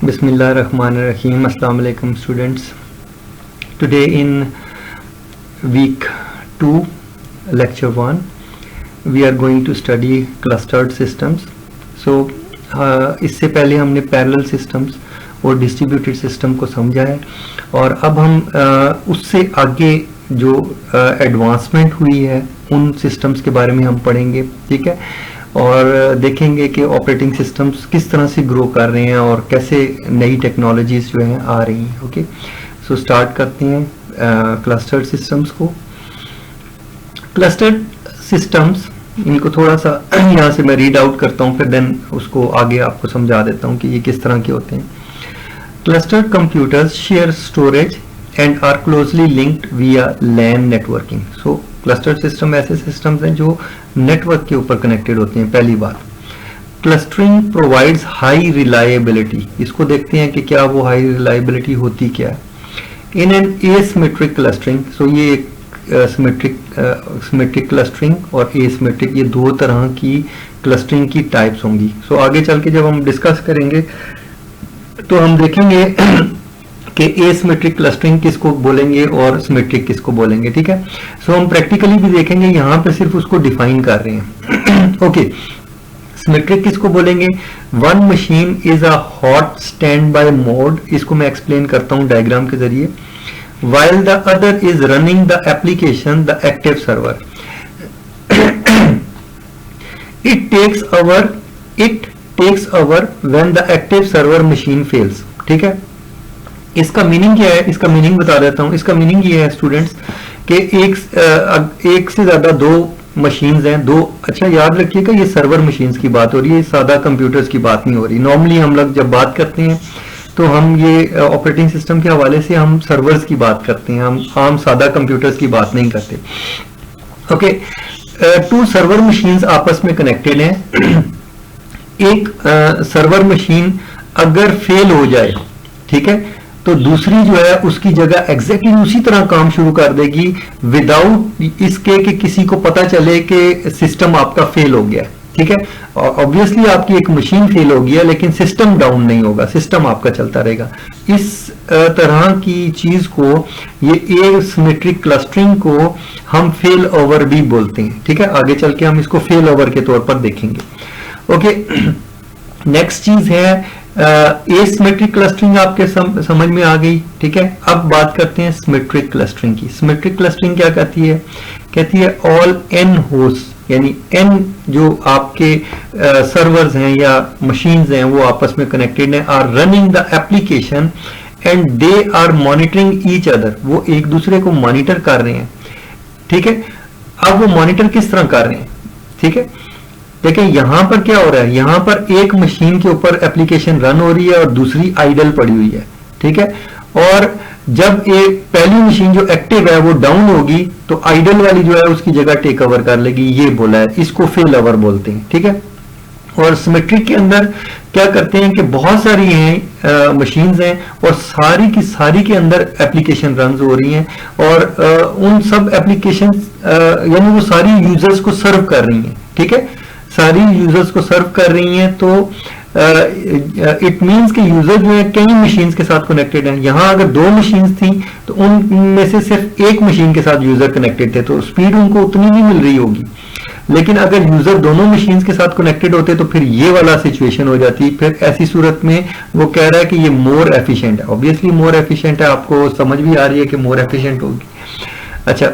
Bismillahirrahmanirrahim. Assalamu alaikum students. Today in week 2 lecture 1 we are going to study clustered systems. So इससे पहले हमने parallel systems और distributed system को समझा है और अब हम उससे आगे जो एडवांसमेंट हुई है उन सिस्टम्स के बारे में हम पढ़ेंगे, ठीक है, और देखेंगे कि ऑपरेटिंग सिस्टम्स किस तरह से ग्रो कर रहे हैं और कैसे नई टेक्नोलॉजीज जो हैं आ रही हैं। ओके, सो स्टार्ट करते हैं क्लस्टर्ड सिस्टम्स को। क्लस्टर्ड सिस्टम्स, इनको थोड़ा सा यहाँ से मैं रीड आउट करता हूँ, फिर देन उसको आगे आपको समझा देता हूँ कि ये किस तरह के होते हैं। Clustered computers share storage and are closely linked via LAN networking. So clustered system ऐसे सिस्टम्स हैं जो नेटवर्क के ऊपर कनेक्टेड होते हैं। पहली बात, क्लस्टरिंग प्रोवाइड्स हाई रिलायबिलिटी। इसको देखते हैं कि क्या वो हाई रिलायबिलिटी होती क्या है। इन एन एसिमेट्रिक क्लस्टरिंग, सो ये एक सिमेट्रिक क्लस्टरिंग और एसिमेट्रिक, ये दो तरह की क्लस्टरिंग की टाइप्स होंगी। सो आगे चल के जब हम डिस्कस करेंगे तो हम देखेंगे कि एसिमेट्रिक क्लस्टरिंग किसको बोलेंगे और सिमेट्रिक किसको बोलेंगे, ठीक है। सो हम प्रैक्टिकली भी देखेंगे, यहाँ पे सिर्फ उसको डिफाइन कर रहे हैं। ओके, सिमेट्रिक किसको बोलेंगे? One machine is a hot stand by mode, इसको मैं एक्सप्लेन करता हूँ डायग्राम के जरिए। while the other is running the application, the active server. it takes over when the active server machine fails, ठीक है। इसका मीनिंग क्या है? इसका मीनिंग बता देता हूं। इसका मीनिंग ये है स्टूडेंट्स कि एक से ज्यादा दो मशीन्स हैं, दो। अच्छा याद रखिएगा, ये सर्वर मशीन्स की बात हो रही है, सादा कंप्यूटर्स की बात नहीं हो रही। नॉर्मली हम लोग जब बात करते हैं तो हम ये ऑपरेटिंग सिस्टम के हवाले से हम सर्वर्स की बात करते हैं, हम आम सादा कंप्यूटर्स की बात नहीं करते। ओके, टू सर्वर मशीन्स आपस में कनेक्टेड हैं। एक सर्वर मशीन अगर फेल हो जाए, ठीक है, तो दूसरी जो है उसकी जगह एग्जैक्टली उसी तरह काम शुरू कर देगी विदाउट इसके कि किसी को पता चले कि सिस्टम आपका फेल हो गया, ठीक है। ऑब्वियसली आपकी एक मशीन फेल हो गया लेकिन सिस्टम डाउन नहीं होगा, सिस्टम आपका चलता रहेगा। इस तरह की चीज को, ये एसिमेट्रिक क्लस्टरिंग को हम फेल ओवर भी बोलते हैं, ठीक है। आगे चल के हम इसको फेल ओवर के तौर पर देखेंगे। ओके, नेक्स्ट चीज है एसिमेट्रिक क्लस्टरिंग, आपके समझ में आ गई, ठीक है। अब बात करते हैं सिमेट्रिक क्लस्टरिंग की। सिमेट्रिक क्लस्टरिंग क्या कहती है? कहती है ऑल एन होस्ट, यानी एन जो आपके सर्वर्स हैं या मशीन्स हैं वो आपस में कनेक्टेड हैं, are running the application and they are monitoring each other. वो एक दूसरे को मॉनिटर कर रहे हैं, ठीक है। अब वो मॉनिटर किस तरह कर रहे हैं, ठीक है। देखिए यहां पर क्या हो रहा है, यहां पर एक मशीन के ऊपर एप्लीकेशन रन हो रही है और दूसरी आइडल पड़ी हुई है, ठीक है। और जब एक पहली मशीन जो एक्टिव है वो डाउन होगी तो आइडल वाली जो है उसकी जगह टेक ओवर कर लेगी, ये बोला है, इसको फेल ओवर बोलते हैं, ठीक है। और सिमेट्रिक के अंदर क्या करते हैं कि बहुत सारी हैं मशीन्स हैं और सारी की सारी के अंदर एप्लीकेशन रन हो रही हैं और उन सब एप्लीकेशन यानी वो सारी यूजर्स को सर्व कर रही हैं, ठीक है, सारी यूजर्स को सर्व कर रही हैं। तो इट मींस कि यूजर जो है कई मशीन्स के साथ कनेक्टेड हैं। यहां अगर दो मशीन्स थी तो उनमें से सिर्फ एक मशीन के साथ यूजर कनेक्टेड थे तो स्पीड उनको उतनी नहीं मिल रही होगी। लेकिन अगर यूजर दोनों मशीन्स के साथ कनेक्टेड होते तो फिर ये वाला सिचुएशन हो जाती। फिर ऐसी सूरत में वो कह रहा है कि ये मोर एफिशिएंट है। ऑब्वियसली मोर एफिशिएंट है, आपको समझ भी आ रही है कि मोर एफिशिएंट होगी। अच्छा,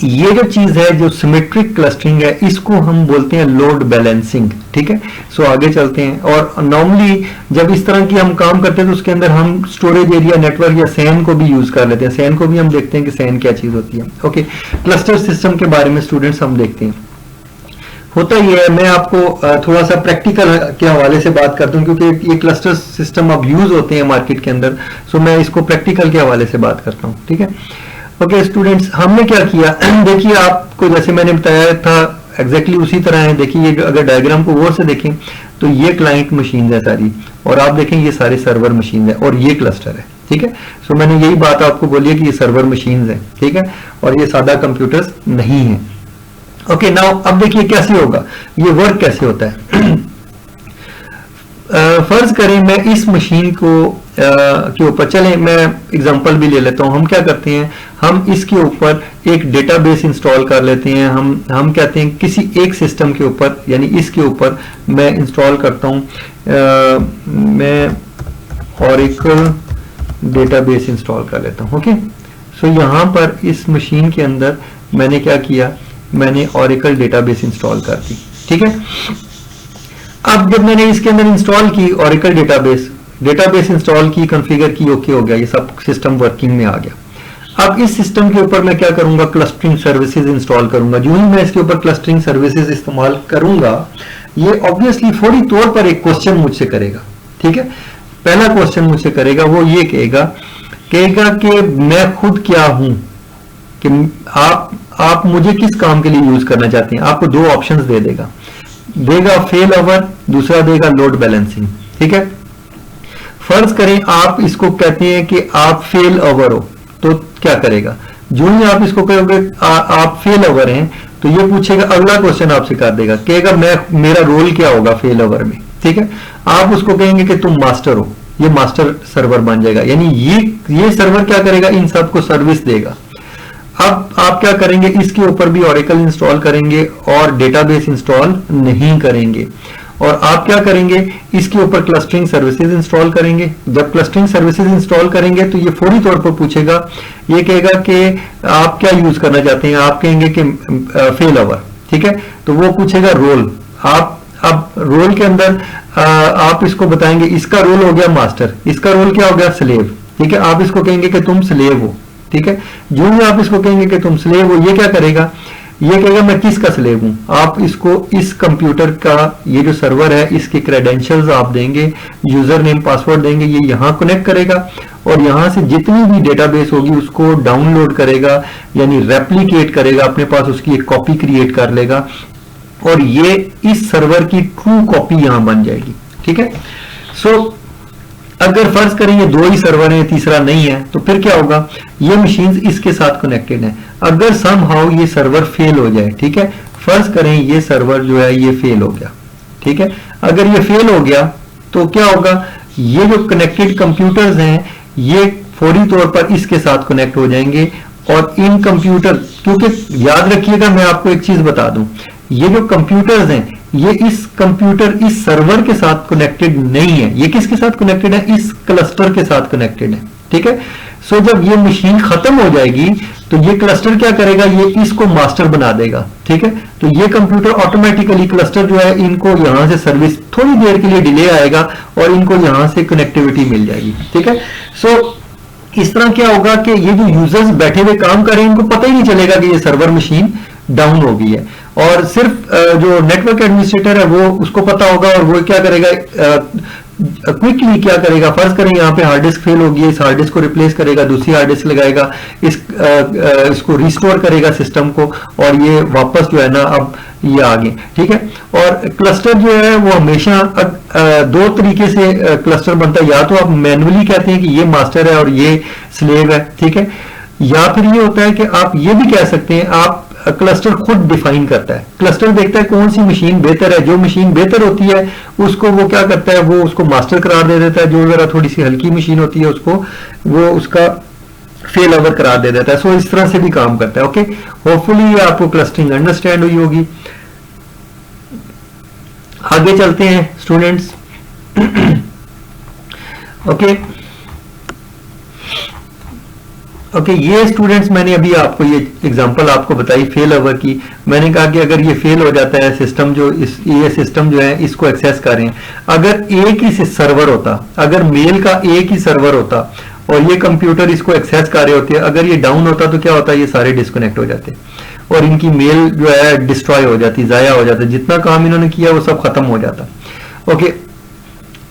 ये जो चीज है जो सिमेट्रिक क्लस्टरिंग है इसको हम बोलते हैं लोड बैलेंसिंग, ठीक है। सो आगे चलते हैं। और नॉर्मली जब इस तरह की हम काम करते हैं तो उसके अंदर हम स्टोरेज एरिया नेटवर्क या सैन को भी यूज कर लेते हैं। सैन को भी हम देखते हैं कि सैन क्या चीज होती है। ओके, क्लस्टर सिस्टम के बारे में स्टूडेंट्स हम देखते हैं। होता ही है, मैं आपको थोड़ा सा प्रैक्टिकल के हवाले से बात करता हूँ क्योंकि ये क्लस्टर सिस्टम अब यूज होते हैं मार्केट के अंदर, सो मैं इसको प्रैक्टिकल के हवाले से बात करता हूँ, ठीक है। ओके स्टूडेंट्स, हमने क्या किया देखिए, आपको जैसे मैंने बताया था एग्जैक्टली उसी तरह है। देखिए ये अगर डायग्राम को गौर से देखें तो ये क्लाइंट मशीन है सारी, और आप देखें ये सारे सर्वर मशीन है और ये क्लस्टर है, ठीक है। सो मैंने यही बात आपको बोली है कि ये सर्वर मशीन है, ठीक है, और ये सादा कंप्यूटर्स नहीं है। ओके, नाउ अब देखिए कैसे होगा, ये वर्क कैसे होता है। फर्ज करें मैं इस मशीन को के ऊपर, चलें मैं एग्जांपल भी ले लेता हूं। हम क्या करते हैं, हम इसके ऊपर एक डेटाबेस इंस्टॉल कर लेते हैं। हम कहते हैं किसी एक सिस्टम के ऊपर, यानी इसके ऊपर मैं इंस्टॉल करता हूं, मैं ऑरेकल डेटाबेस इंस्टॉल कर लेता हूं। ओके, सो यहां पर इस मशीन के अंदर मैंने क्या किया, मैंने ऑरेकल डेटाबेस इंस्टॉल कर दी। ठीक है, अब जब मैंने इसके अंदर इंस्टॉल की ऑरेकल डेटाबेस इंस्टॉल की, कॉन्फ़िगर की, ओके हो गया, ये सब सिस्टम वर्किंग में आ गया। अब इस सिस्टम के ऊपर मैं क्या करूंगा, क्लस्टरिंग सर्विसेज इंस्टॉल करूंगा। जो ही मैं इसके ऊपर क्लस्टरिंग सर्विसेज इस्तेमाल करूंगा, ये ऑब्वियसली फौरी तौर पर एक क्वेश्चन मुझसे करेगा। ठीक है, पहला क्वेश्चन मुझसे करेगा, वो ये कहेगा कि मैं खुद क्या हूं, कि आप मुझे किस काम के लिए यूज करना चाहते हैं। आपको दो ऑप्शंस देगा फेल ओवर, दूसरा देगा लोड बैलेंसिंग। ठीक है, फर्ज करें आप इसको कहते हैं कि आप फेल ओवर हो, तो क्या करेगा, जो ही आप इसको कहोगे आप फेल ओवर हैं, तो ये पूछेगा, अगला क्वेश्चन आपसे कर देगा, कहेगा मेरा रोल क्या होगा फेल ओवर में। ठीक है, आप उसको कहेंगे कि तुम मास्टर हो, ये मास्टर सर्वर बन जाएगा, यानी ये सर्वर क्या करेगा, इन सबको सर्विस देगा। अब आप क्या करेंगे, इसके ऊपर भी ऑरेकल इंस्टॉल करेंगे और डेटाबेस इंस्टॉल नहीं करेंगे, और आप क्या करेंगे, इसके ऊपर क्लस्टरिंग सर्विसेज इंस्टॉल करेंगे। जब क्लस्टरिंग सर्विसेज इंस्टॉल करेंगे तो ये फौरी तौर पर पूछेगा, ये कहेगा कि आप क्या यूज करना चाहते हैं, आप कहेंगे कि फेल ओवर। ठीक है, तो वो पूछेगा रोल। आप अब रोल के अंदर आप इसको बताएंगे, इसका रोल हो गया मास्टर, इसका रोल क्या हो गया, स्लेव। ठीक है, आप इसको कहेंगे कि तुम स्लेव हो। ठीक है, जो भी आप इसको कहेंगे कि तुम स्लेव हो, ये क्या करेगा, ये कहेगा मैं किसका स्लेव हूं। आप इसको इस कंप्यूटर का, ये जो सर्वर है, इसके क्रेडेंशियल्स आप देंगे, यूजर नेम पासवर्ड देंगे, ये यहां कनेक्ट करेगा और यहां से जितनी भी डेटाबेस होगी उसको डाउनलोड करेगा, यानी रेप्लिकेट करेगा, अपने पास उसकी एक कॉपी क्रिएट कर लेगा, और ये इस सर्वर की ट्रू कॉपी यहां बन जाएगी। ठीक है, सो अगर फर्ज करें ये दो ही सर्वर है, तीसरा नहीं है, तो फिर क्या होगा, ये मशीन्स इसके साथ कनेक्टेड है। अगर समहाउ ये सर्वर फेल हो जाए, ठीक है, फर्ज करें ये सर्वर जो है ये फेल हो गया। ठीक है, अगर ये फेल हो गया तो क्या होगा, ये जो कनेक्टेड कंप्यूटर्स हैं ये फौरी तौर पर इसके साथ कनेक्ट हो जाएंगे, और इन कंप्यूटर, क्योंकि याद रखिएगा मैं आपको एक चीज बता दूं, ये जो कंप्यूटर्स हैं ये इस सर्वर के साथ कनेक्टेड नहीं है, ये किसके साथ कनेक्टेड है, इस क्लस्टर के साथ कनेक्टेड है। ठीक है, सो जब ये मशीन खत्म हो जाएगी तो ये क्लस्टर क्या करेगा, ये इसको मास्टर बना देगा। ठीक है, तो ये कंप्यूटर ऑटोमेटिकली, क्लस्टर जो है, इनको यहां से सर्विस, थोड़ी देर के लिए डिले आएगा और इनको यहां से कनेक्टिविटी मिल जाएगी। ठीक है, सो इस तरह क्या होगा कि ये जो यूजर्स बैठे हुए काम कर रहे हैं, इनको पता ही नहीं चलेगा कि ये सर्वर मशीन डाउन हो गई है, और सिर्फ जो नेटवर्क एडमिनिस्ट्रेटर है वो उसको पता होगा, और वो क्या करेगा, क्विकली क्या करेगा, फर्ज करें यहाँ पे हार्ड डिस्क फेल होगी, इस हार्ड डिस्क को रिप्लेस करेगा, दूसरी हार्ड डिस्क लगाएगा, इसको रिस्टोर करेगा सिस्टम को, और ये वापस जो है ना अब ये आगे। ठीक है, और क्लस्टर जो है वो हमेशा दो तरीके से क्लस्टर बनता है, या तो आप मैन्युअली कहते हैं कि ये मास्टर है और ये स्लेव है। ठीक है, या फिर ये होता है कि आप ये भी कह सकते हैं, आप क्लस्टर खुद डिफाइन करता है, क्लस्टर देखता है कौन सी मशीन बेहतर है, जो मशीन बेहतर होती है उसको वो क्या करता है, वो उसको मास्टर करार दे देता है, जो जरा थोड़ी सी हल्की मशीन होती है उसको वो उसका फेल ओवर करार दे देता है। सो इस तरह से भी काम करता है। ओके, होपफुली आपको क्लस्टरिंग अंडरस्टैंड हुई होगी। आगे चलते हैं स्टूडेंट्स। ओके, ये स्टूडेंट्स मैंने अभी आपको ये एग्जांपल आपको बताई फेल ओवर की। मैंने कहा कि अगर ये फेल हो जाता है सिस्टम, ये सिस्टम जो है इसको एक्सेस करें, अगर एक ही सर्वर होता, अगर मेल का एक ही सर्वर होता और ये कंप्यूटर इसको एक्सेस कर रहे होते, अगर ये डाउन होता तो क्या होता, ये सारे डिस्कनेक्ट हो जाते और इनकी मेल जो है डिस्ट्रॉय हो जाती, जाया हो जाता, जितना काम इन्होंने किया वो सब खत्म हो जाता। ओके,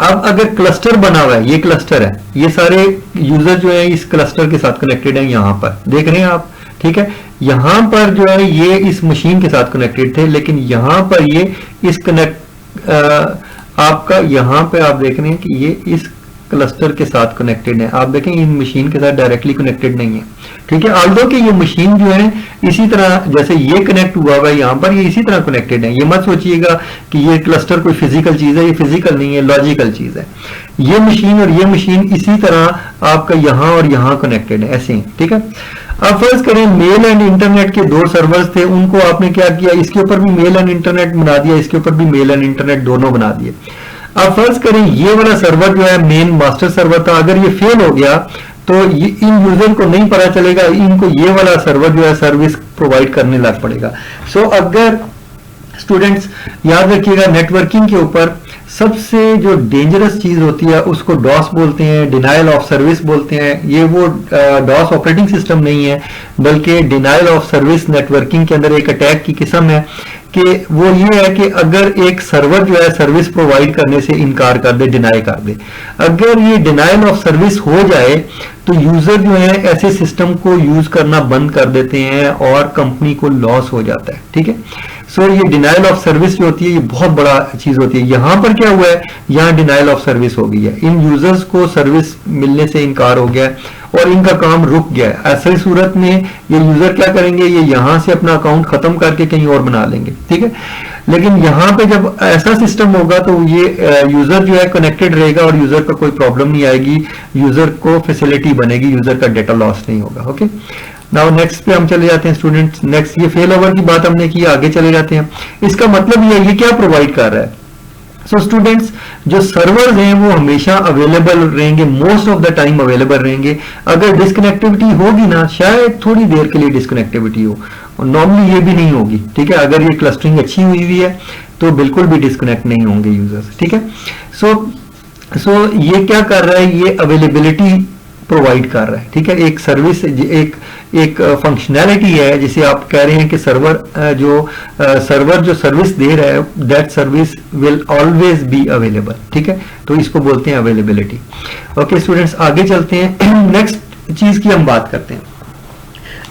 अब अगर क्लस्टर बना हुआ है, ये क्लस्टर है, ये सारे यूजर जो है इस क्लस्टर के साथ कनेक्टेड है, यहां पर देख रहे हैं आप। ठीक है, यहां पर जो है ये इस मशीन के साथ कनेक्टेड थे, लेकिन यहां पर ये इस आपका यहां पे आप देख रहे हैं कि ये इस क्लस्टर के साथ कनेक्टेड है। आप देखें इन मशीन के साथ डायरेक्टली कनेक्टेड नहीं है, ठीक है। ऑल्दो कि ये मशीन जो है इसी तरह जैसे ये कनेक्ट हुआ हुआ है यहाँ पर, ये इसी तरह कनेक्टेड है। ये मत सोचिएगा कि ये क्लस्टर कोई फिजिकल चीज है, ये फिजिकल नहीं है, लॉजिकल चीज है। ये मशीन और ये मशीन इसी तरह आपका यहाँ और यहाँ कनेक्टेड है, ऐसे ही, ठीक है। अब फर्ज करें मेल एंड इंटरनेट के दो सर्वर्स थे, उनको आपने क्या किया, इसके ऊपर भी मेल एंड इंटरनेट बना दिया, इसके ऊपर भी मेल एंड इंटरनेट दोनों बना दिए। अब फर्ज करें ये वाला सर्वर जो है मेन मास्टर सर्वर था, अगर ये फेल हो गया तो ये इन यूजर को नहीं पता चलेगा, इनको ये वाला सर्वर जो है सर्विस प्रोवाइड करने लग पड़ेगा। सो अगर स्टूडेंट्स याद रखिएगा, नेटवर्किंग के ऊपर सबसे जो डेंजरस चीज होती है उसको डॉस बोलते हैं, डिनायल ऑफ सर्विस बोलते हैं। ये वो डॉस ऑपरेटिंग सिस्टम नहीं है, बल्कि डिनायल ऑफ सर्विस नेटवर्किंग के अंदर एक अटैक की किस्म है कि वो ये है कि अगर एक सर्वर जो है सर्विस प्रोवाइड करने से इनकार कर दे, डिनाई कर दे, अगर ये डिनायल ऑफ सर्विस हो जाए तो यूजर जो है ऐसे सिस्टम को यूज करना बंद कर देते हैं और कंपनी को लॉस हो जाता है, ठीक है। सो ये डिनायल ऑफ सर्विस जो होती है ये बहुत बड़ा चीज होती है। यहां पर क्या हुआ है, यहाँ डिनायल ऑफ सर्विस हो गई है, इन यूजर्स को सर्विस मिलने से इनकार हो गया है और इनका काम रुक गया है। ऐसी सूरत में ये यूजर क्या करेंगे, ये यहां से अपना अकाउंट खत्म करके कहीं और बना लेंगे, ठीक है। लेकिन यहाँ पे जब ऐसा सिस्टम होगा तो ये यूजर जो है कनेक्टेड रहेगा और यूजर का कोई प्रॉब्लम नहीं आएगी, यूजर को फैसिलिटी बनेगी, यूजर का डेटा लॉस नहीं होगा। ओके, नाउ नेक्स्ट पे हम चले जाते हैं स्टूडेंट्स। नेक्स्ट ये फेल ओवर की बात हमने की, आगे चले जाते हैं। इसका मतलब ये क्या प्रोवाइड कर रहा है। सो स्टूडेंट्स, जो सर्वर्स हैं वो हमेशा अवेलेबल रहेंगे, most of the time available रहेंगे। अगर डिस्कनेक्टिविटी होगी ना, शायद थोड़ी देर के लिए डिस्कनेक्टिविटी हो, और नॉर्मली ये भी नहीं होगी, ठीक है। अगर ये क्लस्टरिंग अच्छी हुई हुई है तो बिल्कुल भी डिस्कनेक्ट नहीं होंगे यूजर्स, ठीक है। सो ये क्या कर रहा है, ये अवेलेबिलिटी प्रोवाइड कर रहा है, ठीक है। एक सर्विस, एक फंक्शनैलिटी है जिसे आप कह रहे हैं कि सर्वर जो सर्विस दे रहा है, that service will always be available, ठीक है। तो इसको बोलते हैं अवेलेबिलिटी। ओके स्टूडेंट्स, आगे चलते हैं। नेक्स्ट चीज की हम बात करते हैं।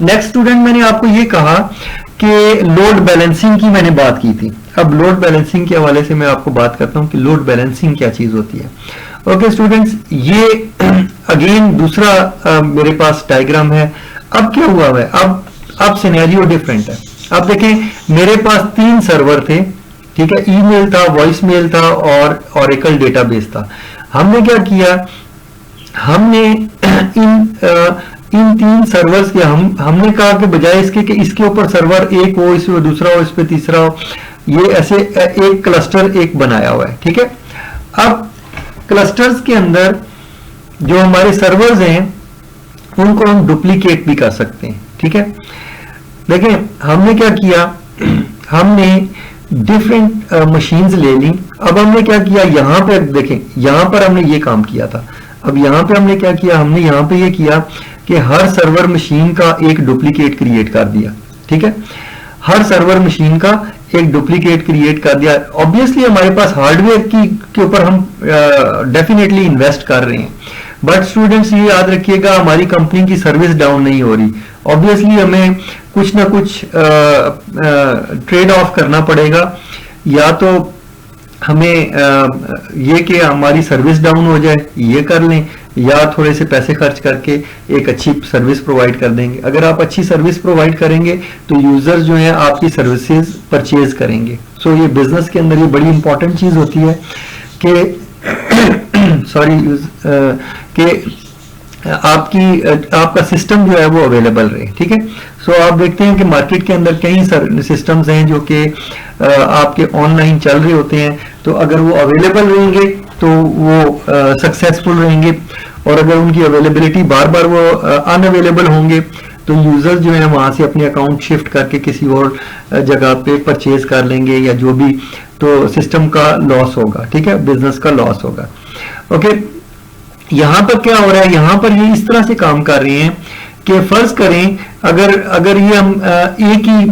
नेक्स्ट स्टूडेंट, मैंने आपको ये कहा कि लोड बैलेंसिंग की मैंने बात की थी। अब लोड बैलेंसिंग के हवाले से मैं आपको बात करता हूं कि लोड बैलेंसिंग क्या चीज होती है। ओके स्टूडेंट्स, ये अगेन दूसरा मेरे पास डायग्राम है। अब क्या हुआ है, अब सिनेरियो डिफरेंट है। अब देखें, मेरे पास 3 सर्वर थे, ठीक है। ईमेल था, वॉइस मेल था और ओरेकल डेटाबेस था। हमने क्या किया, हमने इन 3 सर्वर्स के हमने कहा कि बजाय इसके कि इसके ऊपर सर्वर एक हो, इस पे दूसरा हो, इस पे तीसरा हो, ये ऐसे एक क्लस्टर एक बनाया हुआ है, ठीक है। अब क्लस्टर्स के अंदर जो हमारे सर्वर्स हैं उनको हम डुप्लीकेट भी कर सकते हैं, ठीक है। देखें, हमने क्या किया, हमने डिफरेंट मशीन्स ले ली। अब हमने क्या किया, यहां पे देखें, यहां पर हमने ये काम किया था। अब यहां पे हमने क्या किया, हमने यहां पे ये किया कि हर सर्वर मशीन का एक डुप्लीकेट क्रिएट कर दिया, ठीक है। हर सर्वर मशीन का एक डुप्लीकेट क्रिएट कर दिया। ऑब्वियसली हमारे पास हार्डवेयर के ऊपर हम डेफिनेटली इन्वेस्ट कर रहे हैं, बट स्टूडेंट्स ये याद रखिएगा, हमारी कंपनी की सर्विस डाउन नहीं हो रही। ऑब्वियसली हमें कुछ ना कुछ ट्रेड ऑफ करना पड़ेगा, या तो हमें ये कि हमारी सर्विस डाउन हो जाए, ये कर लें, या थोड़े से पैसे खर्च करके एक अच्छी सर्विस प्रोवाइड कर देंगे। अगर आप अच्छी सर्विस प्रोवाइड करेंगे तो यूजर्स जो हैं आपकी सर्विसेज परचेज करेंगे। सो ये बिजनेस के अंदर ये बड़ी इंपॉर्टेंट चीज होती है कि कि आपका सिस्टम जो है वो अवेलेबल रहे, ठीक है। सो आप देखते हैं कि मार्केट के अंदर कई सिस्टम्स हैं जो कि आपके ऑनलाइन चल रहे होते हैं, तो अगर वो अवेलेबल रहेंगे तो वो सक्सेसफुल रहेंगे, और अगर उनकी अवेलेबिलिटी बार बार वो अनअवेलेबल होंगे तो यूजर्स जो है वहां से अपने अकाउंट शिफ्ट करके किसी और जगह पे परचेज कर लेंगे या जो भी, तो सिस्टम का लॉस होगा, ठीक है, बिजनेस का लॉस होगा। ओके, यहां पर क्या हो रहा है, यहां पर ये इस तरह से काम कर रहे हैं कि फर्ज करें अगर ये हम एक ही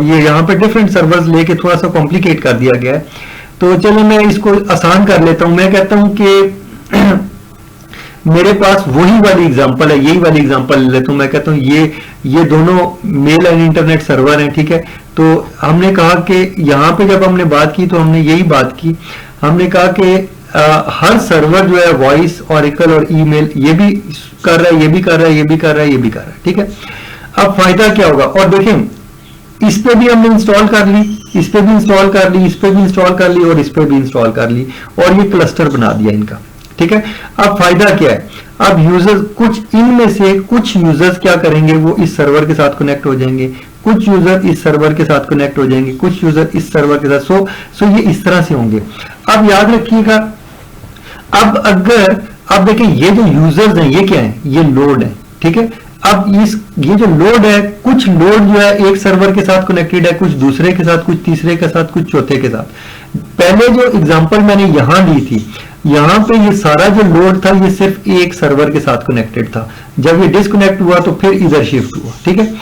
ये यहाँ पर डिफरेंट सर्वर्स लेके थोड़ा सा कॉम्प्लिकेट कर दिया गया है, तो चलो मैं इसको आसान कर लेता हूं। मैं कहता हूं कि मेरे पास वही वाली एग्जांपल है, यही वाली एग्जांपल ले लेता हूं। मैं कहता हूं ये दोनों मेल एंड इंटरनेट सर्वर हैं, ठीक है। तो हमने कहा कि यहाँ पे जब हमने बात की तो हमने यही बात की, हमने कहा कि हर सर्वर जो है वॉइस, ऑरेकल और ईमेल ये भी कर रहा है, ये भी कर रहा है, ये भी कर रहा है, ये भी कर रहा है, ठीक है। अब फायदा क्या होगा, और देखें इस पे भी हमने इंस्टॉल कर ली, इस पे भी इंस्टॉल कर ली, इस पे भी इंस्टॉल कर ली और इस पे भी इंस्टॉल कर ली, और ये क्लस्टर बना दिया इनका, ठीक है। अब फायदा क्या है, अब यूजर्स कुछ इनमें से कुछ यूजर्स क्या करेंगे, वो इस सर्वर के साथ कनेक्ट हो जाएंगे, कुछ यूजर इस सर्वर के साथ कनेक्ट हो जाएंगे, कुछ यूजर इस सर्वर के साथ, सो ये इस तरह से होंगे। अब याद रखिएगा, अब अगर अब देखिए ये जो यूजर्स हैं ये क्या है, ये लोड है, ठीक है। अब ये जो लोड है, कुछ लोड जो है एक सर्वर के साथ कनेक्टेड है, कुछ दूसरे के साथ, कुछ तीसरे के साथ, कुछ चौथे के साथ। पहले जो एग्जांपल मैंने यहां दी थी, यहां पे ये सारा जो लोड था ये सिर्फ एक सर्वर के साथ कनेक्टेड था, जब ये डिस्कनेक्ट हुआ तो फिर इधर शिफ्ट हुआ, ठीक है।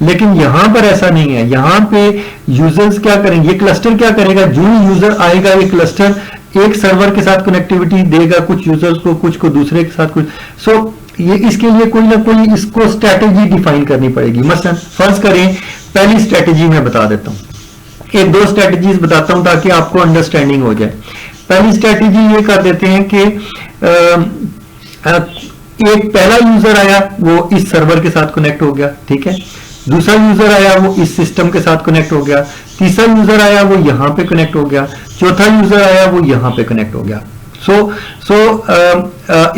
लेकिन यहां पर ऐसा नहीं है, यहां पे यूजर्स क्या करेंगे, ये क्लस्टर क्या करेगा, जो यूजर आएगा ये क्लस्टर एक सर्वर के साथ कनेक्टिविटी देगा, कुछ यूजर्स को, कुछ को दूसरे के साथ, कुछ सो ये इसके लिए कोई ना कोई इसको स्ट्रैटेजी डिफाइन करनी पड़ेगी। मसलन फर्ज करें, पहली स्ट्रैटेजी मैं बता देता हूं, एक दो स्ट्रैटेजीज बताता हूं ताकि आपको अंडरस्टैंडिंग हो जाए। पहली स्ट्रैटेजी ये कर देते हैं कि एक पहला यूजर आया वो इस सर्वर के साथ कनेक्ट हो गया, ठीक है। दूसरा यूजर आया वो इस सिस्टम के साथ कनेक्ट हो गया, तीसरा यूजर आया वो यहां पे कनेक्ट हो गया, चौथा यूजर आया वो यहां पे कनेक्ट हो गया।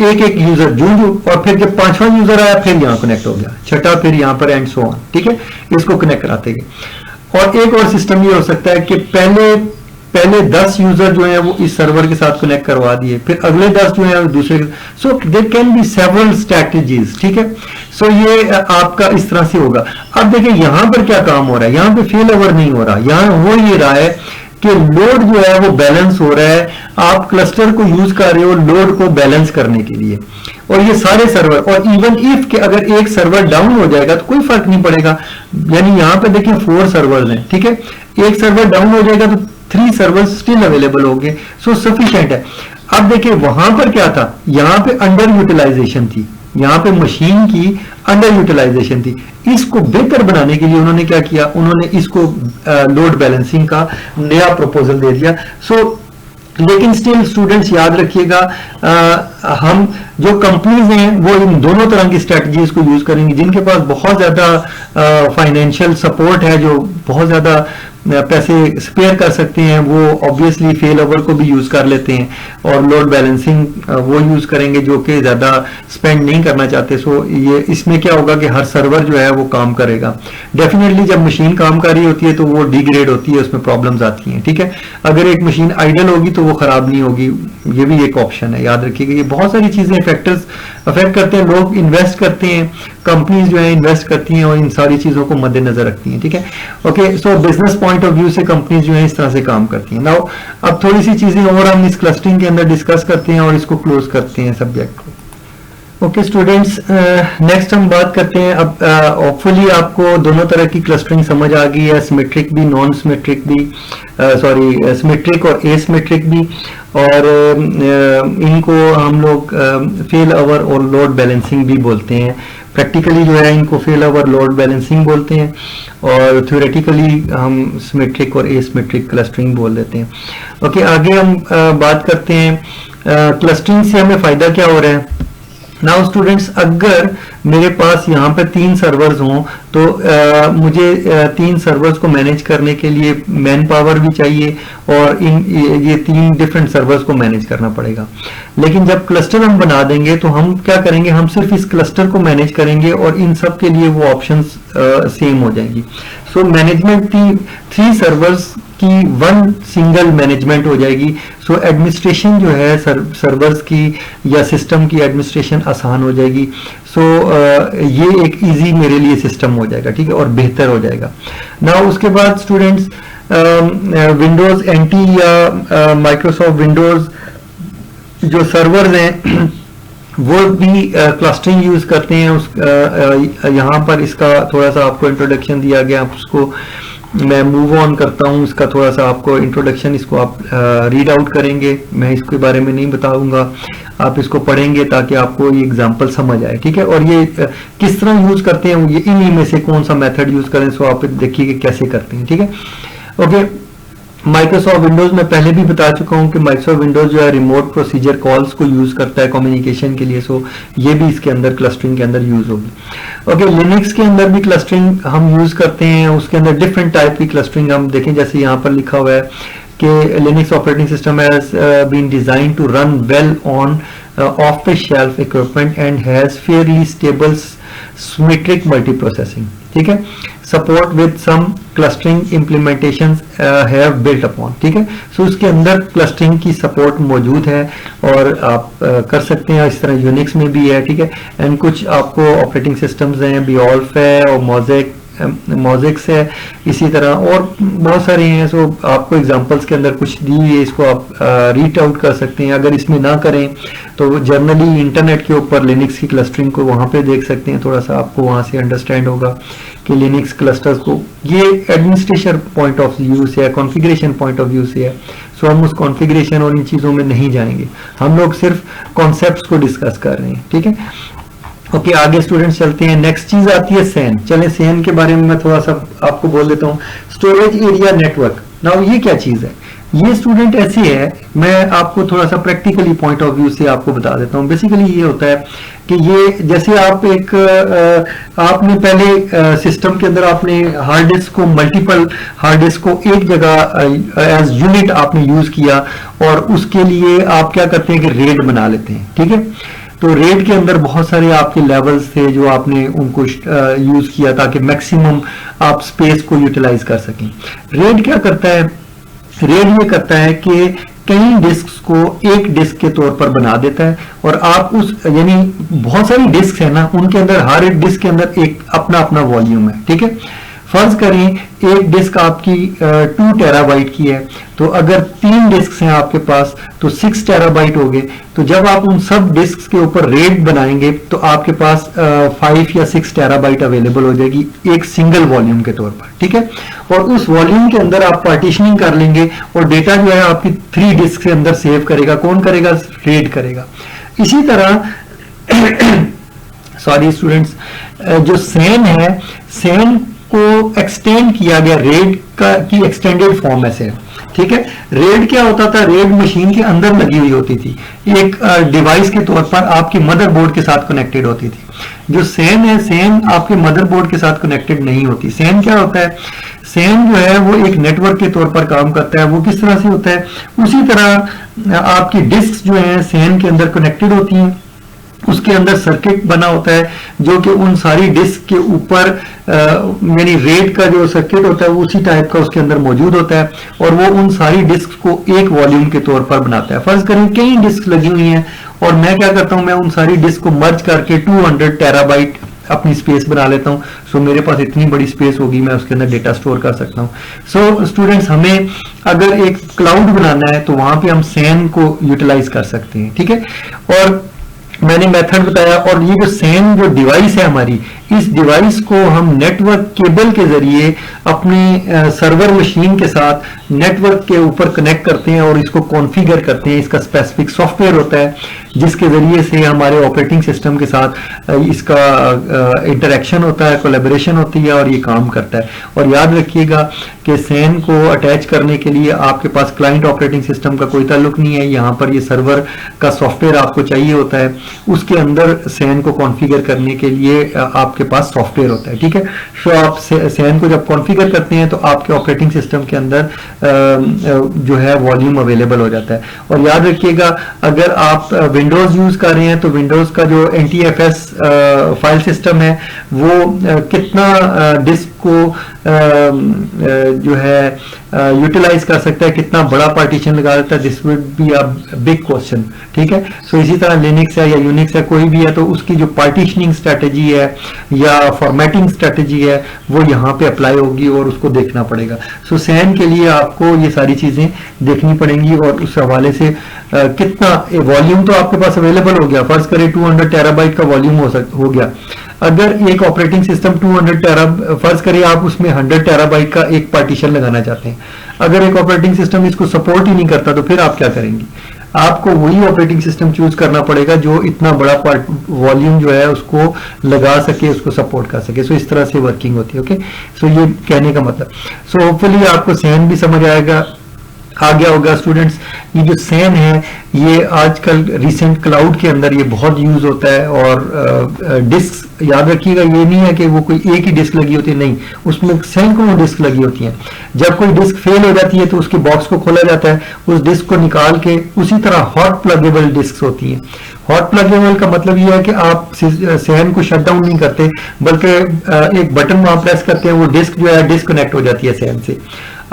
एक एक यूजर जू और फिर जब पांचवा यूजर आया फिर यहां कनेक्ट हो गया, छठा फिर यहां पर एंड सो ऑन, ठीक है। इसको कनेक्ट कराते गए। और एक और सिस्टम ये हो सकता है कि पहले 10 यूजर जो है वो इस सर्वर के साथ कनेक्ट करवा दिए, फिर अगले 10 जो है दूसरे। So there can be several strategies, ठीक है। सो ये आपका इस तरह से होगा। अब देखिए यहां पर क्या काम हो रहा है, यहां पे फेल ओवर नहीं हो रहा, यहां हो ये रहा है कि लोड जो है वो बैलेंस हो रहा है, आप क्लस्टर को यूज कर रहे हो लोड को बैलेंस करने के लिए। और ये सारे सर्वर, और इवन इफ के अगर एक सर्वर डाउन हो जाएगा तो कोई फर्क नहीं पड़ेगा, यानी यहां पे देखिए 4 सर्वर्स हैं, ठीक है। एक सर्वर डाउन हो जाएगा तो 3 सर्वर्स स्टिल अवेलेबल होंगे, सो सफिशिएंट है। अब देखिए वहां पर क्या था, यहां पे अंडर यूटिलाइजेशन थी, यहां पे मशीन की अंडर यूटिलाइजेशन थी। इसको बेहतर बनाने के लिए उन्होंने क्या किया, उन्होंने इसको लोड बैलेंसिंग का नया प्रपोजल दे दिया। लेकिन स्टिल स्टूडेंट्स याद रखिएगा, हम जो कंपनीज हैं वो इन दोनों तरह की स्ट्रेटजीज को यूज करेंगी। जिनके पास बहुत ज्यादा फाइनेंशियल सपोर्ट है, जो बहुत ज्यादा पैसे स्पेयर कर सकते हैं, वो ऑब्वियसली फेल ओवर को भी यूज कर लेते हैं, और लोड बैलेंसिंग वो यूज करेंगे जो कि ज्यादा स्पेंड नहीं करना चाहते। सो ये इसमें क्या होगा कि हर सर्वर जो है वो काम करेगा। डेफिनेटली जब मशीन काम कर रही होती है तो वो डिग्रेड होती है, उसमें प्रॉब्लम्स आती हैं, ठीक है। अगर एक मशीन आइडल होगी तो वो खराब नहीं होगी, ये भी एक ऑप्शन है, याद रखिएगा। ये बहुत सारी चीजें फैक्टर्स अफेक्ट करते हैं, लोग इन्वेस्ट करते हैं, कंपनीज जो है इन्वेस्ट करती हैं और इन सारी चीजों को मद्देनजर रखती हैं, ठीक है। Okay, so business point of view से कंपनीज जो है इस तरह से काम करती हैं। नाउ अब थोड़ी सी चीजें और हम इस क्लस्टरिंग के अंदर डिस्कस करते हैं और इसको क्लोज करते हैं सब्जेक्ट को। ओके स्टूडेंट्स, नेक्स्ट हम बात करते हैं। अब होपफुली आपको दोनों तरह की क्लस्टरिंग समझ आ गई है, सिमेट्रिक भी, नॉन सिमेट्रिक भी, सिमेट्रिक और एसिमेट्रिक भी, और इनको हम लोग फेल ओवर और लोड बैलेंसिंग भी बोलते हैं। प्रैक्टिकली जो है इनको फेल ओवर लोड बैलेंसिंग बोलते हैं, और थ्योरेटिकली हम सिमेट्रिक और एसिमेट्रिक क्लस्टरिंग बोल देते हैं। ओके, आगे हम बात करते हैं क्लस्टरिंग से हमें फायदा क्या हो रहा है। नाउ स्टूडेंट्स, अगर मेरे पास यहाँ पे 3 सर्वर्स हों तो मुझे 3 सर्वर्स को मैनेज करने के लिए मैन पावर भी चाहिए, और ये 3 डिफरेंट सर्वर्स को मैनेज करना पड़ेगा। लेकिन जब क्लस्टर हम बना देंगे तो हम क्या करेंगे, हम सिर्फ इस क्लस्टर को मैनेज करेंगे और इन सब के लिए वो ऑप्शंस सेम हो जाएंगी। सो मैनेजमेंट की 3 सर्वर्स की 1 सिंगल मैनेजमेंट हो जाएगी। सो एडमिनिस्ट्रेशन जो है सर्वर्स की या सिस्टम की एडमिनिस्ट्रेशन आसान हो जाएगी। सो ये एक इजी मेरे लिए सिस्टम हो जाएगा, ठीक है, और बेहतर हो जाएगा। नाउ उसके बाद स्टूडेंट्स, विंडोज एनटी या माइक्रोसॉफ्ट विंडोज जो सर्वर्स हैं वो भी क्लस्टरिंग यूज करते हैं। यहाँ पर इसका थोड़ा सा आपको इंट्रोडक्शन दिया गया, उसको मैं मूव ऑन करता हूँ। इसका थोड़ा सा आपको इंट्रोडक्शन, इसको आप रीड आउट करेंगे, मैं इसके बारे में नहीं बताऊंगा, आप इसको पढ़ेंगे ताकि आपको ये एग्जांपल समझ आए, ठीक है। और ये किस तरह यूज करते हैं, ये इन्हीं में से कौन सा मेथड यूज करें, सो आप देखिए कैसे करते हैं, ठीक है। ओके, माइक्रोसॉफ्ट विंडोज में पहले भी बता चुका हूं कि माइक्रोसॉफ्ट विंडोज जो है रिमोट प्रोसीजर कॉल्स को यूज करता है कम्युनिकेशन के लिए, सो ये भी इसके अंदर क्लस्टरिंग के अंदर यूज होगी। ओके, लिनक्स के अंदर भी क्लस्टरिंग हम यूज करते हैं, उसके अंदर डिफरेंट टाइप की क्लस्टरिंग हम देखें, जैसे यहाँ पर लिखा हुआ है कि Linux operating system has been design to run well on off the shelf equipment and has fairly stable symmetric multiprocessing, ठीक है, support with some clustering implementations have built upon, ठीक है। सो उसके अंदर क्लस्टरिंग की सपोर्ट मौजूद है और आप कर सकते हैं, इस तरह यूनिक्स में भी है, ठीक है। एंड कुछ आपको ऑपरेटिंग सिस्टम्स हैं, बियोल्फ है और मोज़ेक्स है, इसी तरह और बहुत सारे हैं। सो आपको एग्जांपल्स के अंदर कुछ दी हुई है, इसको आप रीड आउट कर सकते हैं। अगर इसमें ना करें तो जनरली इंटरनेट के ऊपर लिनक्स की क्लस्टरिंग को वहाँ पे देख सकते हैं, थोड़ा सा आपको वहाँ से अंडरस्टैंड होगा कि लिनक्स क्लस्टर्स को ये एडमिनिस्ट्रेशन पॉइंट ऑफ व्यू से है, कॉन्फ़िगरेशन पॉइंट ऑफ व्यू से है। सो हम उस कॉन्फ़िगरेशन और इन चीज़ों में नहीं जाएंगे, हम लोग सिर्फ कॉन्सेप्ट्स को डिस्कस कर रहे हैं, ठीक है। ओके, आगे स्टूडेंट्स चलते हैं। नेक्स्ट चीज आती है सैन। चलें सैन के बारे में मैं थोड़ा सा आपको बोल देता हूँ। Storage area network. नाउ ये क्या चीज है? ये स्टूडेंट ऐसी है, मैं आपको थोड़ा सा प्रैक्टिकली पॉइंट ऑफ व्यू से आपको बता देता हूँ। बेसिकली ये होता है कि ये जैसे आप एक आपने पहले सिस्टम के अंदर आपने हार्ड डिस्क को, मल्टीपल हार्ड डिस्क को एक जगह एज यूनिट आपने यूज किया और उसके लिए आप क्या करते हैं कि रेड बना लेते हैं, ठीक है। तो रेड के अंदर बहुत सारे आपके लेवल्स थे जो आपने उनको यूज किया ताकि मैक्सिमम आप स्पेस को यूटिलाइज कर सकें। रेड क्या करता है? रेड ये करता है कि कई डिस्क को एक डिस्क के तौर पर बना देता है और आप उस यानी बहुत सारी डिस्क है ना, उनके अंदर हर एक डिस्क के अंदर एक अपना अपना वॉल्यूम है, ठीक है। फर्ज करें एक डिस्क आपकी 2 टेराबाइट की है, तो अगर 3 डिस्क हैं आपके पास तो 6 टेराबाइट हो गए। तो जब आप उन सब डिस्क के ऊपर रेड बनाएंगे तो आपके पास 5 या 6 टेराबाइट अवेलेबल हो जाएगी एक सिंगल वॉल्यूम के तौर पर, ठीक है। और उस वॉल्यूम के अंदर आप पार्टीशनिंग कर लेंगे और डेटा जो है आपकी 3 डिस्क के अंदर सेव करेगा। कौन करेगा? रेड करेगा। इसी तरह सॉरी स्टूडेंट्स, जो सैन है, सैन को एक्सटेंड किया गया रेड की एक्सटेंडेड फॉर्म ऐसे, ठीक है। रेड क्या होता था? रेड मशीन के अंदर लगी हुई होती थी, एक डिवाइस के तौर पर आपके मदरबोर्ड के साथ कनेक्टेड होती थी। जो सैन है, सैन आपके मदरबोर्ड के साथ कनेक्टेड नहीं होती। सैन क्या होता है? सैन जो है वो एक नेटवर्क के तौर पर काम करता है। वो किस तरह से होता है? उसी तरह आपकी डिस्क जो है सैन के अंदर कनेक्टेड होती हैं, उसके अंदर सर्किट बना होता है जो कि उन सारी डिस्क के ऊपर यानी रेड का जो सर्किट होता है वो उसी टाइप का उसके अंदर मौजूद होता है और वो उन सारी डिस्क को एक वॉल्यूम के तौर पर बनाता है। फर्ज करें कई डिस्क लगी हुई हैं और मैं क्या करता हूं, मैं उन सारी डिस्क को मर्ज करके 200 टेराबाइट अपनी स्पेस बना लेता हूं। सो मेरे पास इतनी बड़ी स्पेस होगी, मैं उसके अंदर डेटा स्टोर कर सकता हूं। सो स्टूडेंट्स, हमें अगर एक क्लाउड बनाना है तो वहां पे हम सैन को यूटिलाइज कर सकते हैं, ठीक है। और मैंने मेथड बताया, और ये जो सैन जो डिवाइस है हमारी, इस डिवाइस को हम नेटवर्क केबल के जरिए अपनी सर्वर मशीन के साथ नेटवर्क के ऊपर कनेक्ट करते हैं और इसको कॉन्फ़िगर करते हैं। इसका स्पेसिफिक सॉफ्टवेयर होता है जिसके जरिए से हमारे ऑपरेटिंग सिस्टम के साथ इसका इंटरेक्शन होता है, कोलैबोरेशन होती है और ये काम करता है। और याद रखिएगा कि सैन को अटैच करने के लिए आपके पास क्लाइंट ऑपरेटिंग सिस्टम का कोई ताल्लुक नहीं है। यहाँ पर ये सर्वर का सॉफ्टवेयर आपको चाहिए होता है, उसके अंदर सैन को कॉन्फ़िगर करने के लिए आपके पास सॉफ्टवेयर होता है, ठीक है। सो आप सैन को जब कॉन्फ़िगर करते हैं तो आपके ऑपरेटिंग सिस्टम के अंदर जो है वॉल्यूम अवेलेबल हो जाता है। और याद रखिएगा, अगर आप विंडोज यूज कर रहे हैं तो विंडोज का जो NTFS फाइल सिस्टम है वो कितना डिस्क को जो है यूटिलाइज कर सकता है, कितना बड़ा पार्टीशन लगा देता है, this would be a big question, ठीक है। सो इसी तरह लिनक्स है या यूनिक्स है, कोई भी है, तो उसकी जो पार्टीशनिंग स्ट्रेटेजी है या फॉर्मेटिंग स्ट्रेटेजी है वो यहाँ पे अप्लाई होगी और उसको देखना पड़ेगा। सो सैन के लिए आपको ये सारी चीजें देखनी पड़ेंगी और उस हवाले से कितना वॉल्यूम तो आपके पास अवेलेबल हो गया। फर्ज करें 200 टेराबाइट का वॉल्यूम हो गया। अगर एक ऑपरेटिंग सिस्टम 200 टेरा, फर्ज करिए आप उसमें 100 टेराबाइट का एक पार्टीशन लगाना चाहते हैं, अगर एक ऑपरेटिंग सिस्टम इसको सपोर्ट ही नहीं करता तो फिर आप क्या करेंगे? आपको वही ऑपरेटिंग सिस्टम चूज करना पड़ेगा जो इतना बड़ा वॉल्यूम जो है उसको लगा सके, उसको सपोर्ट कर सके। सो इस तरह से वर्किंग होती है। ओके, सो ये कहने का मतलब, सो होपफुली आपको सैन भी समझ आएगा आ गया होगा स्टूडेंट्स। ये जो सैन है ये आजकल रिसेंट क्लाउड के अंदर ये बहुत यूज होता है, और डिस्क याद रखिएगा, ये नहीं है कि वो कोई एक ही डिस्क लगी होती है, नहीं, उसमें सैकड़ों डिस्क लगी होती हैं। जब कोई डिस्क फेल हो जाती है तो उसके बॉक्स को खोला जाता है, उस डिस्क को निकाल के, उसी तरह हॉट प्लगेबल डिस्क होती हैं। हॉट प्लगेबल का मतलब ये है कि आप सैन को शट डाउन नहीं करते, बल्कि एक बटन वहां प्रेस करते हैं, वो डिस्क जो है डिस्कनेक्ट हो जाती है सैन से।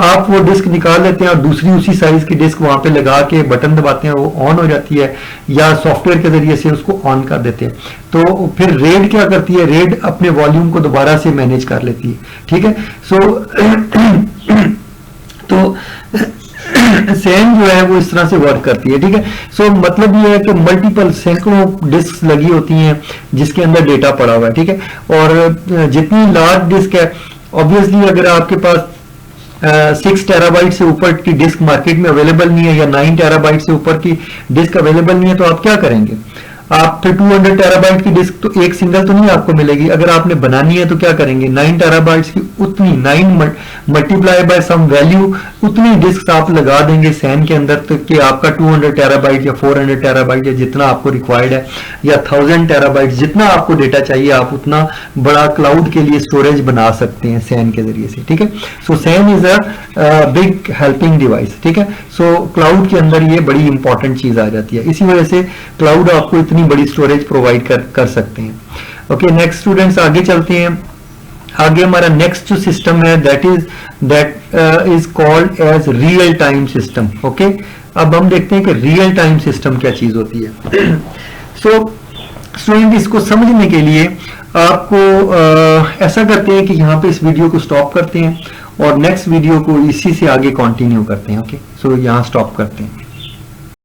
आप वो डिस्क निकाल लेते हैं और दूसरी उसी साइज की डिस्क वहां पे लगा के बटन दबाते हैं, वो ऑन हो जाती है, या सॉफ्टवेयर के जरिए से उसको ऑन कर देते हैं। तो फिर रेड क्या करती है, रेड अपने वॉल्यूम को दोबारा से मैनेज कर लेती है, ठीक है। तो सैन जो है वो इस तरह से वर्क करती है, ठीक है। सो मतलब ये है कि मल्टीपल सैकड़ों डिस्क लगी होती हैं जिसके अंदर डेटा पड़ा हुआ है, ठीक है। और जितनी लार्ज डिस्क है, ऑब्वियसली अगर आपके पास 6 टेराबाइट से ऊपर की डिस्क मार्केट में अवेलेबल नहीं है, या 9 टेराबाइट से ऊपर की डिस्क अवेलेबल नहीं है, तो आप क्या करेंगे? आप फिर 200 टेराबाइट की डिस्क तो एक सिंगल तो नहीं आपको मिलेगी। अगर आपने बनानी है तो क्या करेंगे? 9 टेराबाइट्स की उतनी 9 मल्टीप्लाई बाय सम वैल्यू, उतनी डिस्क आप लगा देंगे सैन के अंदर, तो कि आपका 200 टेराबाइट या 400 टेराबाइट या जितना आपको रिक्वायर्ड है, या 1000 टेराबाइट, जितना आपको डेटा चाहिए, आप उतना बड़ा क्लाउड के लिए स्टोरेज बना सकते हैं सैन के जरिए से, ठीक है। So sign is a big helping device, ठीक है। सो क्लाउड के अंदर ये बड़ी इंपॉर्टेंट चीज आ जाती है, इसी वजह से क्लाउड आपको इतनी बड़ी स्टोरेज प्रोवाइड कर सकते हैं। ओके, नेक्स्ट स्टूडेंट्स आगे चलते हैं। आगे हमारा नेक्स्ट जो सिस्टम है that is called as real time system. Okay, अब हम देखते हैं कि रियल टाइम सिस्टम क्या चीज होती है। सो स्टूडेंट, इसको समझने के लिए आपको ऐसा करते हैं कि यहाँ पे इस वीडियो को स्टॉप करते हैं और नेक्स्ट वीडियो को इसी से आगे कंटिन्यू करते हैं। ओके, सो यहाँ स्टॉप करते हैं।